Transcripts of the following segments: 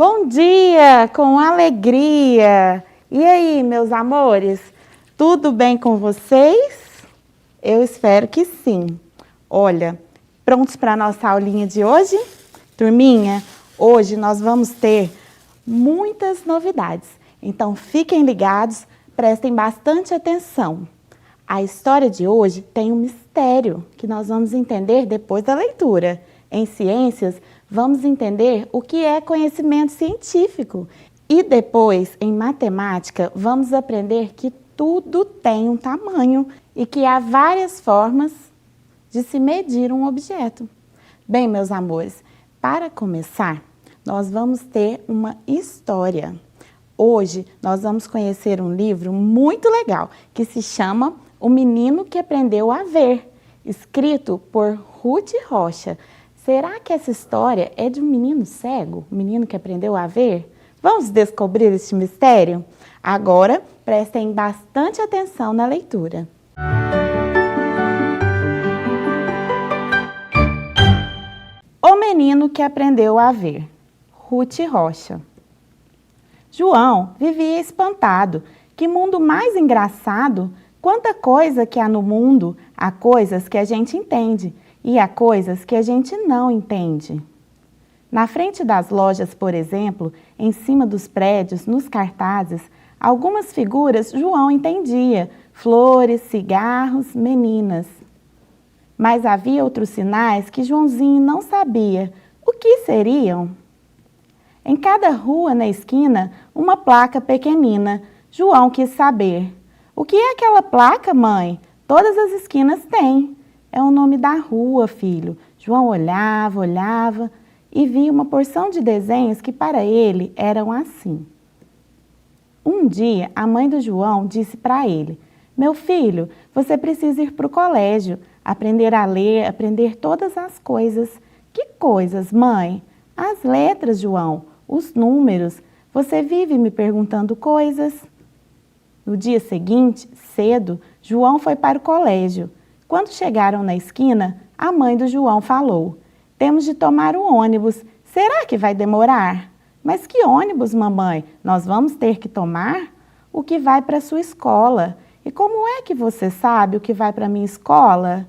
Bom dia, com alegria! E aí, meus amores, tudo bem com vocês? Eu espero que sim. Olha, prontos para a nossa aulinha de hoje? Turminha, hoje nós vamos ter muitas novidades, então fiquem ligados, prestem bastante atenção. A história de hoje tem um mistério que nós vamos entender depois da leitura. Em ciências, vamos entender o que é conhecimento científico. E depois, em matemática, vamos aprender que tudo tem um tamanho e que há várias formas de se medir um objeto. Bem, meus amores, para começar, nós vamos ter uma história. Hoje, nós vamos conhecer um livro muito legal, que se chama O Menino que Aprendeu a Ver, escrito por Ruth Rocha. Será que essa história é de um menino cego, um menino que aprendeu a ver? Vamos descobrir este mistério? Agora, prestem bastante atenção na leitura. O Menino que Aprendeu a Ver, Ruth Rocha. João vivia espantado. Que mundo mais engraçado! Quanta coisa que há no mundo! Há coisas que a gente entende e há coisas que a gente não entende. Na frente das lojas, por exemplo, em cima dos prédios, nos cartazes, algumas figuras João entendia: flores, cigarros, meninas. Mas havia outros sinais que Joãozinho não sabia. O que seriam? Em cada rua, na esquina, uma placa pequenina. João quis saber. O que é aquela placa, mãe? Todas as esquinas têm. É o nome da rua, filho. João olhava e via uma porção de desenhos que para ele eram assim. Um dia, a mãe do João disse para ele: meu filho, você precisa ir para o colégio, aprender a ler, aprender todas as coisas. Que coisas, mãe? As letras, João, os números. Você vive me perguntando coisas. No dia seguinte, cedo, João foi para o colégio. Quando chegaram na esquina, a mãe do João falou: temos de tomar o ônibus. Será que vai demorar? Mas que ônibus, mamãe? Nós vamos ter que tomar? O que vai para a sua escola. E como é que você sabe o que vai para a minha escola?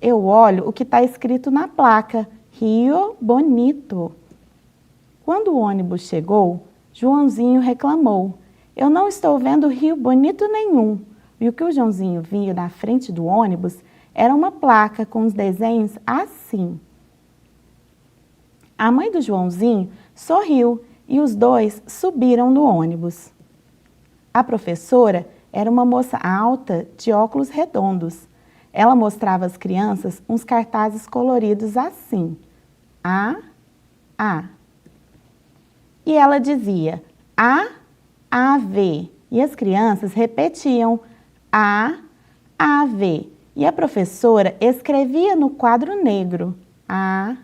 Eu olho o que está escrito na placa, Rio Bonito. Quando o ônibus chegou, Joãozinho reclamou: eu não estou vendo Rio Bonito nenhum. E o que o Joãozinho via na frente do ônibus era uma placa com os desenhos assim. A mãe do Joãozinho sorriu e os dois subiram no ônibus. A professora era uma moça alta de óculos redondos. Ela mostrava às crianças uns cartazes coloridos assim. A. E ela dizia A-V. E as crianças repetiam A-V. E a professora escrevia no quadro negro A.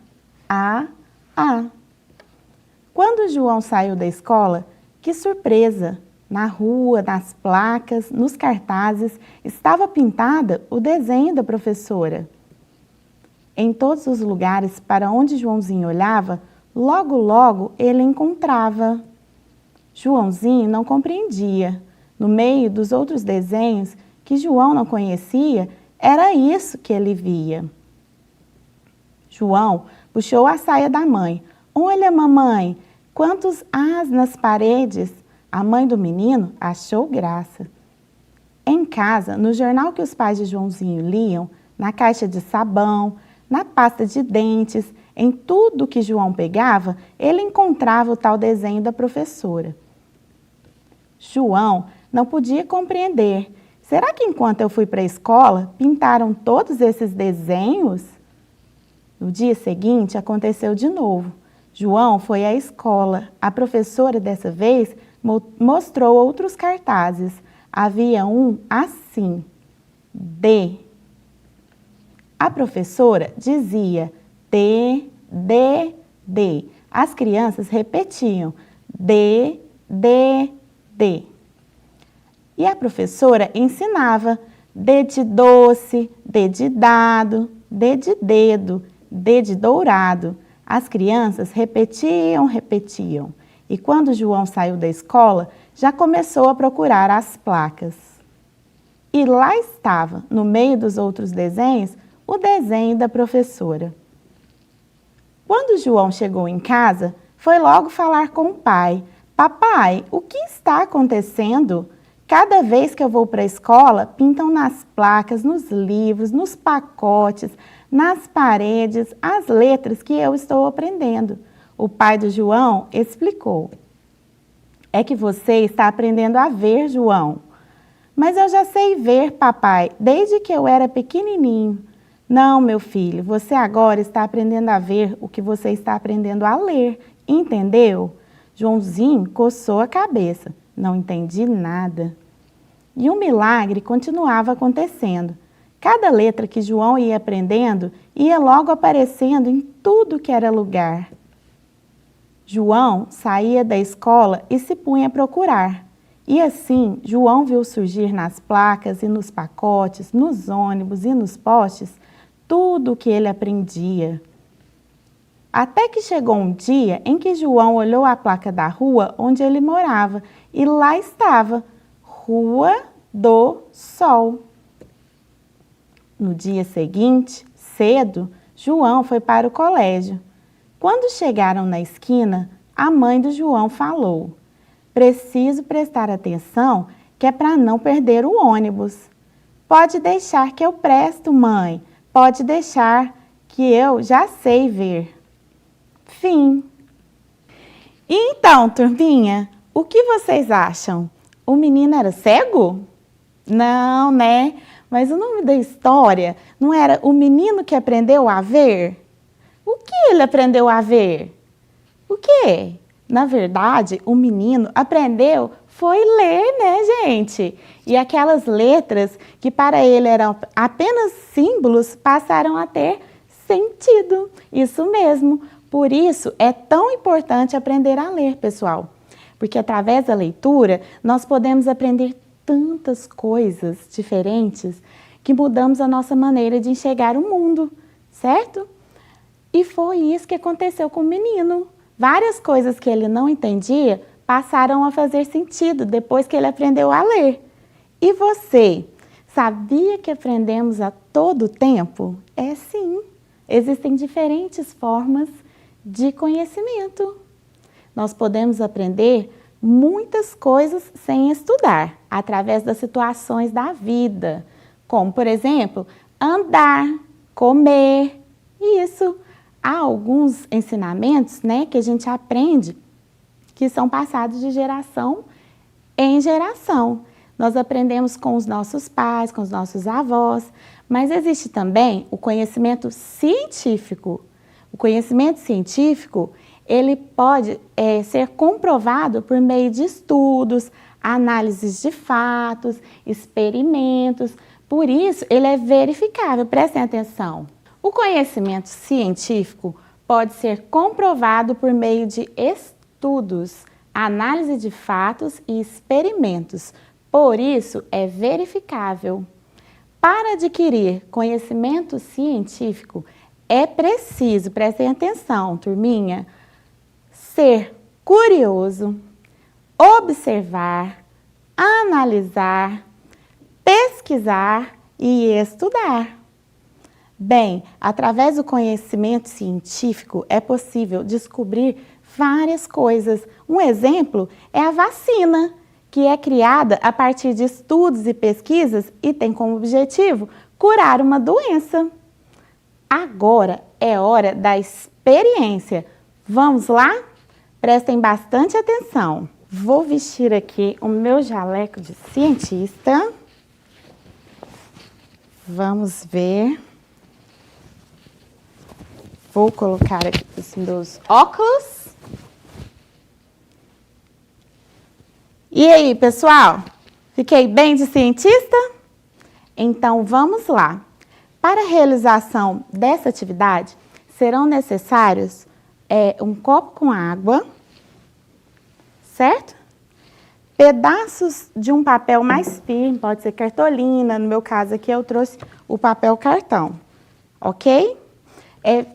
Quando João saiu da escola, que surpresa! Na rua, nas placas, nos cartazes, estava pintada o desenho da professora. Em todos os lugares para onde Joãozinho olhava, logo ele encontrava. Joãozinho não compreendia. No meio dos outros desenhos que João não conhecia, era isso que ele via. João puxou a saia da mãe. Olha, mamãe, quantos As nas paredes! A mãe do menino achou graça. Em casa, no jornal que os pais de Joãozinho liam, na caixa de sabão, na pasta de dentes, em tudo que João pegava, ele encontrava o tal desenho da professora. João não podia compreender. Será que enquanto eu fui para a escola, pintaram todos esses desenhos? No dia seguinte, aconteceu de novo. João foi à escola. A professora, dessa vez, mostrou outros cartazes. Havia um assim, D. A professora dizia D. As crianças repetiam D. E a professora ensinava D de doce, D de dado, D de dedo, D de dourado. As crianças repetiam. E quando João saiu da escola, já começou a procurar as placas. E lá estava, no meio dos outros desenhos, o desenho da professora. Quando João chegou em casa, foi logo falar com o pai. Papai, o que está acontecendo? Cada vez que eu vou para a escola, pintam nas placas, nos livros, nos pacotes, nas paredes, as letras que eu estou aprendendo. O pai do João explicou. É que você está aprendendo a ver, João. Mas eu já sei ver, papai, desde que eu era pequenininho. Não, meu filho, você agora está aprendendo a ver o que você está aprendendo a ler, entendeu? Joãozinho coçou a cabeça. Não entendi nada. E o milagre continuava acontecendo. Cada letra que João ia aprendendo ia logo aparecendo em tudo que era lugar. João saía da escola e se punha a procurar. E assim, João viu surgir nas placas e nos pacotes, nos ônibus e nos postes, tudo o que ele aprendia. Até que chegou um dia em que João olhou a placa da rua onde ele morava e lá estava, Rua do Sol. No dia seguinte, cedo, João foi para o colégio. Quando chegaram na esquina, a mãe do João falou: preciso prestar atenção que é para não perder o ônibus. Pode deixar que eu presto, mãe. Pode deixar que eu já sei ver. Fim. E então, turminha, o que vocês acham? O menino era cego? Não, né? Mas o nome da história não era o menino que aprendeu a ver? O que ele aprendeu a ver? O quê? Na verdade, o menino aprendeu foi ler, né, gente? E aquelas letras que para ele eram apenas símbolos passaram a ter sentido. Isso mesmo. Por isso é tão importante aprender a ler, pessoal. Porque através da leitura nós podemos aprender tantas coisas diferentes que mudamos a nossa maneira de enxergar o mundo, certo? E foi isso que aconteceu com o menino. Várias coisas que ele não entendia passaram a fazer sentido depois que ele aprendeu a ler. E você, sabia que aprendemos a todo tempo? É sim, existem diferentes formas de conhecimento. Nós podemos aprender muitas coisas sem estudar, através das situações da vida, como, por exemplo, andar, comer, isso. Há alguns ensinamentos, né, que a gente aprende que são passados de geração em geração. Nós aprendemos com os nossos pais, com os nossos avós, mas existe também o conhecimento científico. O conhecimento científico, ele pode ser comprovado por meio de estudos, análises de fatos, experimentos. Por isso, ele é verificável. Prestem atenção. O conhecimento científico pode ser comprovado por meio de estudos, análise de fatos e experimentos. Por isso, é verificável. Para adquirir conhecimento científico, é preciso, prestem atenção, turminha, ser curioso, observar, analisar, pesquisar e estudar. Bem, através do conhecimento científico é possível descobrir várias coisas. Um exemplo é a vacina, que é criada a partir de estudos e pesquisas e tem como objetivo curar uma doença. Agora é hora da experiência. Vamos lá? Prestem bastante atenção. Vou vestir aqui o meu jaleco de cientista. Vamos ver. Vou colocar aqui os meus óculos. E aí, pessoal? Fiquei bem de cientista? Então, vamos lá. Para a realização dessa atividade, serão necessários um copo com água, certo? Pedaços de um papel mais firme, pode ser cartolina, no meu caso aqui eu trouxe o papel cartão, ok?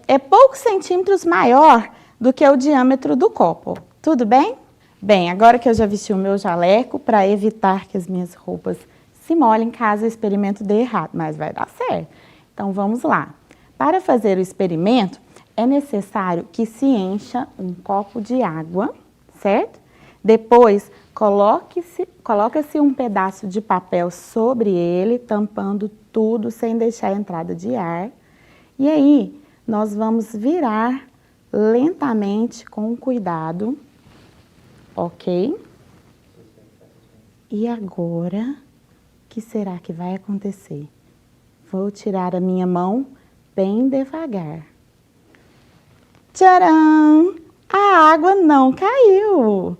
é poucos centímetros maior do que o diâmetro do copo. Tudo bem? Bem, agora que eu já vesti o meu jaleco, para evitar que as minhas roupas se molhem caso o experimento dê errado, mas vai dar certo. Então, vamos lá. Para fazer o experimento, é necessário que se encha um copo de água, certo? Depois, coloca-se um pedaço de papel sobre ele, tampando tudo sem deixar a entrada de ar. E aí, nós vamos virar lentamente, com cuidado, ok? E agora, o que será que vai acontecer? Vou tirar a minha mão bem devagar. Tcharam! A água não caiu!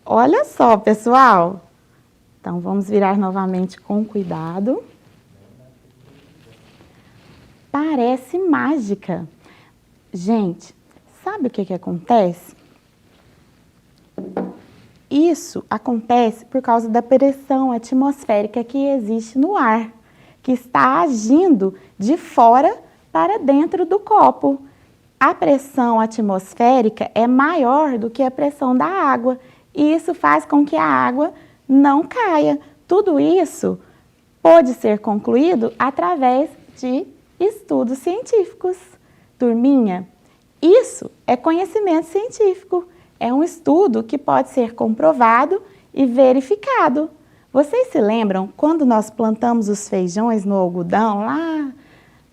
Olha só, pessoal! Então, vamos virar novamente com cuidado. Parece mágica. Gente, sabe o que acontece? Isso acontece por causa da pressão atmosférica que existe no ar, que está agindo de fora para dentro do copo. A pressão atmosférica é maior do que a pressão da água, e isso faz com que a água não caia. Tudo isso pode ser concluído através de estudos científicos. Turminha, isso é conhecimento científico. É um estudo que pode ser comprovado e verificado. Vocês se lembram quando nós plantamos os feijões no algodão lá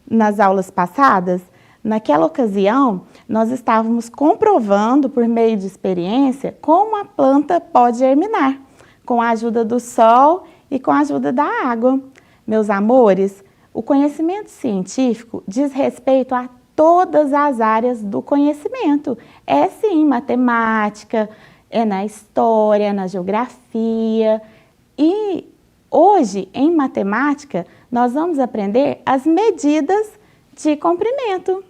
nas aulas passadas? Naquela ocasião, nós estávamos comprovando, por meio de experiência, como a planta pode germinar, com a ajuda do sol e com a ajuda da água. Meus amores, o conhecimento científico diz respeito a todas as áreas do conhecimento. É sim, matemática, é na história, na geografia. E hoje, em matemática, nós vamos aprender as medidas de comprimento,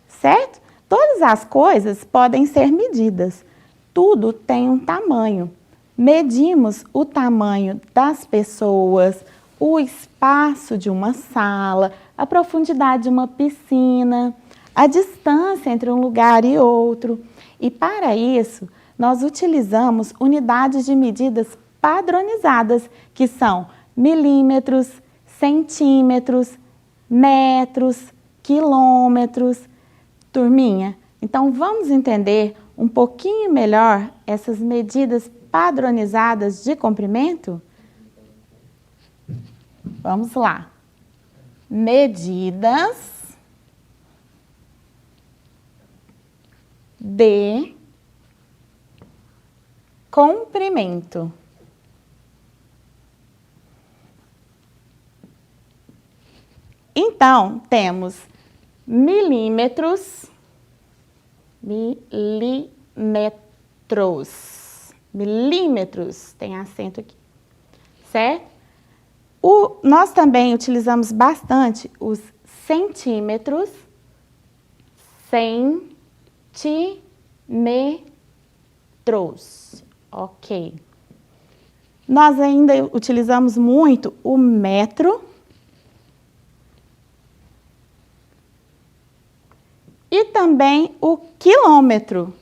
certo? Todas as coisas podem ser medidas. Tudo tem um tamanho. Medimos o tamanho das pessoas, o espaço de uma sala, a profundidade de uma piscina, a distância entre um lugar e outro. E para isso, nós utilizamos unidades de medidas padronizadas, que são milímetros, centímetros, metros, quilômetros. Turminha, então vamos entender um pouquinho melhor essas medidas padronizadas de comprimento? Vamos lá. Medidas de comprimento. Então, temos milímetros, milímetros, tem acento aqui, certo? Nós também utilizamos bastante os centímetros, ok. Nós ainda utilizamos muito o metro e também o quilômetro.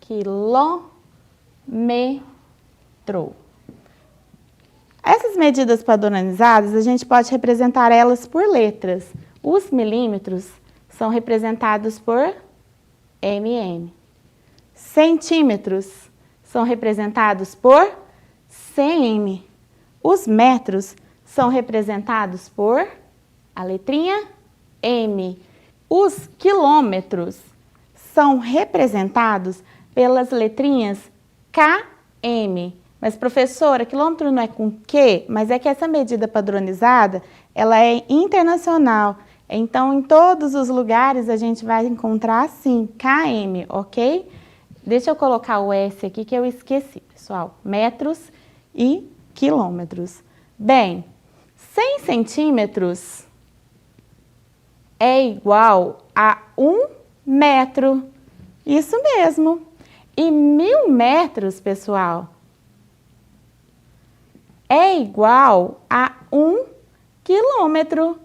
Quilômetro. Essas medidas padronizadas, a gente pode representar elas por letras. Os milímetros são representados por mm. Centímetros são representados por cm. Os metros são representados por a letrinha m. Os quilômetros são representados pelas letrinhas km. Mas, professora, quilômetro não é com Q, mas é que essa medida padronizada, ela é internacional. Então, em todos os lugares, a gente vai encontrar, assim, km, ok? Deixa eu colocar o S aqui, que eu esqueci, pessoal. Metros e quilômetros. Bem, 100 centímetros é igual a 1 metro. Isso mesmo. E 1000 metros, pessoal, é igual a 1 quilômetro.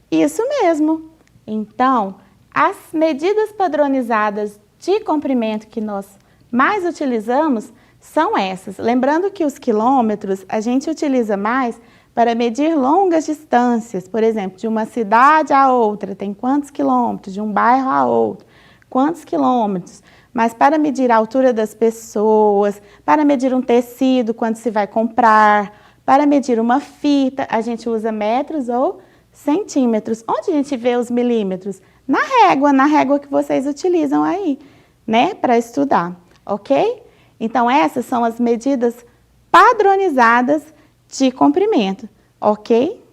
Isso mesmo. Então, as medidas padronizadas de comprimento que nós mais utilizamos são essas. Lembrando que os quilômetros a gente utiliza mais para medir longas distâncias. Por exemplo, de uma cidade a outra, tem quantos quilômetros? De um bairro a outro, quantos quilômetros? Mas para medir a altura das pessoas, para medir um tecido quando se vai comprar, para medir uma fita, a gente usa metros ou centímetros. Onde a gente vê os milímetros? Na régua que vocês utilizam aí, né, para estudar, ok? Então, essas são as medidas padronizadas de comprimento, ok?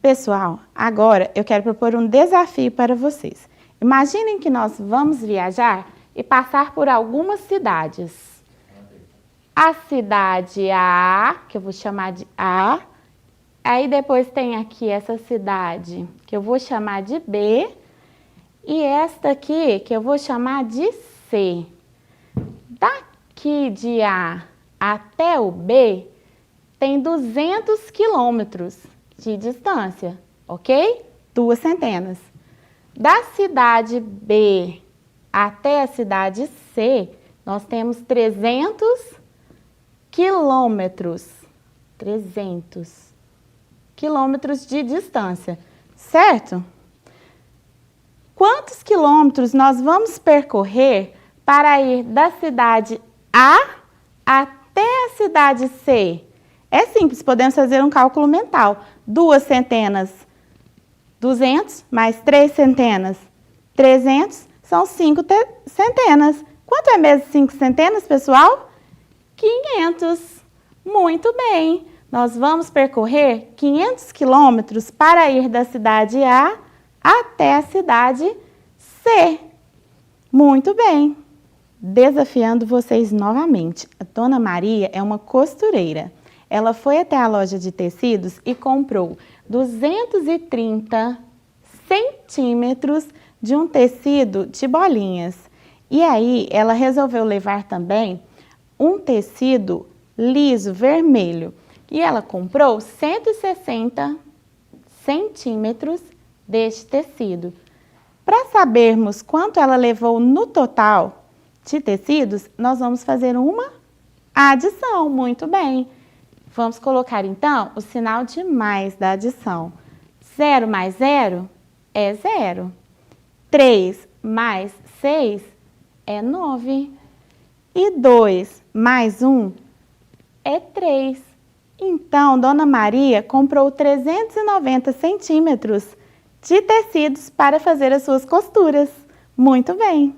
Pessoal, agora eu quero propor um desafio para vocês. Imaginem que nós vamos viajar e passar por algumas cidades. A cidade A, que eu vou chamar de A, aí depois tem aqui essa cidade, que eu vou chamar de B, e esta aqui, que eu vou chamar de C. Daqui de A até o B, tem 200 quilômetros de distância, ok? 2 centenas. Da cidade B até a cidade C, nós temos 300 quilômetros. 300 quilômetros de distância, certo? Quantos quilômetros nós vamos percorrer para ir da cidade A até a cidade C? É simples, podemos fazer um cálculo mental. 2 centenas, 200, mais 3 centenas, 300, são 5 centenas. Quanto é mesmo 5 centenas, pessoal? 500. Muito bem. Nós vamos percorrer 500 quilômetros para ir da cidade A até a cidade C. Muito bem. Desafiando vocês novamente. A Dona Maria é uma costureira. Ela foi até a loja de tecidos e comprou 230 centímetros de um tecido de bolinhas. E aí, ela resolveu levar também um tecido liso, vermelho. E ela comprou 160 centímetros deste tecido. Para sabermos quanto ela levou no total de tecidos, nós vamos fazer uma adição. Muito bem. Vamos colocar, então, o sinal de mais da adição. 0 mais 0 é 0. 3 mais 6 é 9. E 2 mais 1 é 3. Então, Dona Maria comprou 390 centímetros de tecidos para fazer as suas costuras. Muito bem.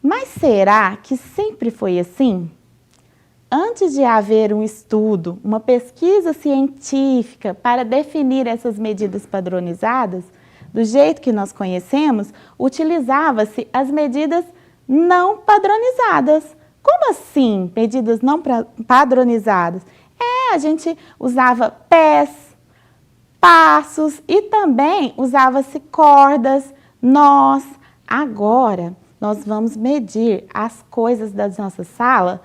Mas será que sempre foi assim? Antes de haver um estudo, uma pesquisa científica para definir essas medidas padronizadas, do jeito que nós conhecemos, utilizava-se as medidas não padronizadas. Como assim, medidas não padronizadas? A gente usava pés, passos e também usava-se cordas, nós. Agora, nós vamos medir as coisas da nossa sala,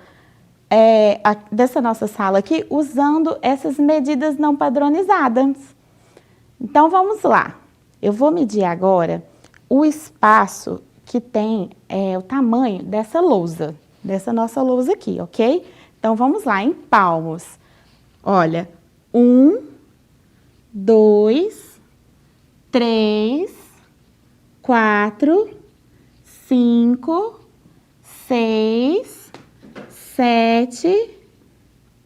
dessa nossa sala aqui, usando essas medidas não padronizadas. Então, vamos lá. Eu vou medir agora o espaço que tem, o tamanho dessa lousa, dessa nossa lousa aqui, ok? Então, vamos lá, em palmos. Olha, 1, 2, 3, 4, 5, 6, 7,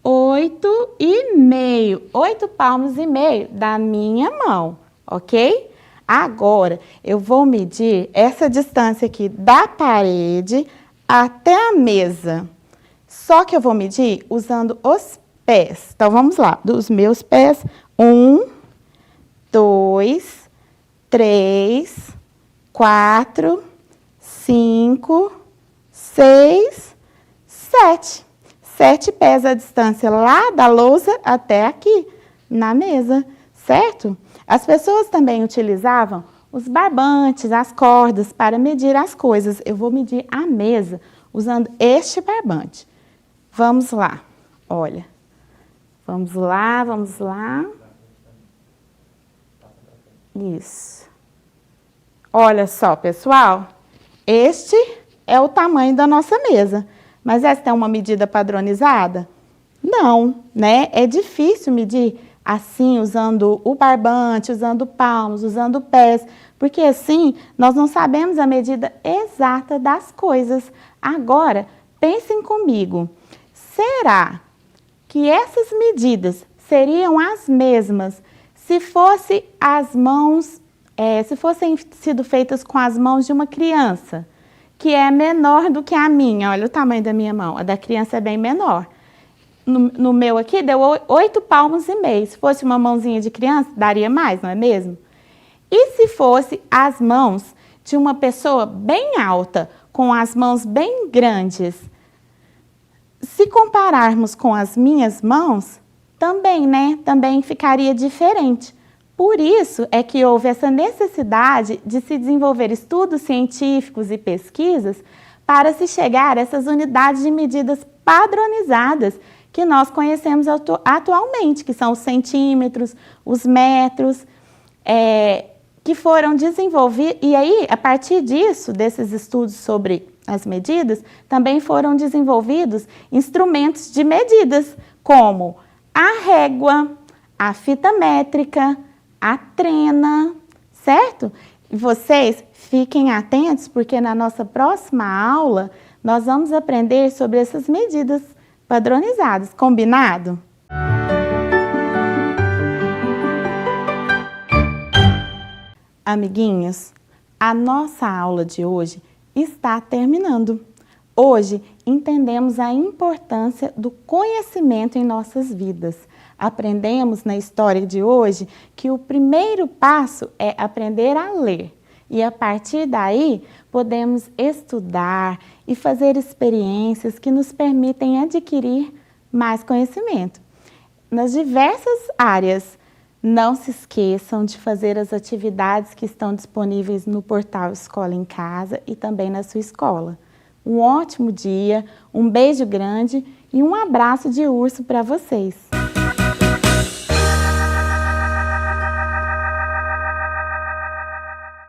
8 e meio. 8 palmos e meio da minha mão, ok? Agora, eu vou medir essa distância aqui da parede até a mesa. Só que eu vou medir usando os pés. Então, vamos lá. Dos meus pés, 1, 2, 3, 4, 5, 6, 7. 7 pés a distância lá da lousa até aqui, na mesa, certo? As pessoas também utilizavam os barbantes, as cordas, para medir as coisas. Eu vou medir a mesa usando este barbante. Vamos lá, olha. Vamos lá, vamos lá. Isso. Olha só, pessoal, este é o tamanho da nossa mesa. Mas essa é uma medida padronizada? Não, né? É difícil medir assim, usando o barbante, usando palmos, usando pés, porque assim nós não sabemos a medida exata das coisas. Agora, pensem comigo, será que essas medidas seriam as mesmas se fossem sido feitas com as mãos de uma criança, que é menor do que a minha? Olha o tamanho da minha mão, a da criança é bem menor. No meu aqui deu 8 palmos e meio. Se fosse uma mãozinha de criança, daria mais, não é mesmo? E se fosse as mãos de uma pessoa bem alta, com as mãos bem grandes? Se compararmos com as minhas mãos, também, né? Também ficaria diferente. Por isso é que houve essa necessidade de se desenvolver estudos científicos e pesquisas para se chegar a essas unidades de medidas padronizadas que nós conhecemos atualmente, que são os centímetros, os metros, que foram desenvolvidos. E aí, a partir disso, desses estudos sobre as medidas, também foram desenvolvidos instrumentos de medidas, como a régua, a fita métrica, a trena, certo? E vocês fiquem atentos, porque na nossa próxima aula nós vamos aprender sobre essas medidas padronizadas. Combinado? Amiguinhos, a nossa aula de hoje está terminando. Hoje entendemos a importância do conhecimento em nossas vidas. Aprendemos na história de hoje que o primeiro passo é aprender a ler. E a partir daí, podemos estudar e fazer experiências que nos permitem adquirir mais conhecimento nas diversas áreas. Não se esqueçam de fazer as atividades que estão disponíveis no portal Escola em Casa e também na sua escola. Um ótimo dia, um beijo grande e um abraço de urso para vocês!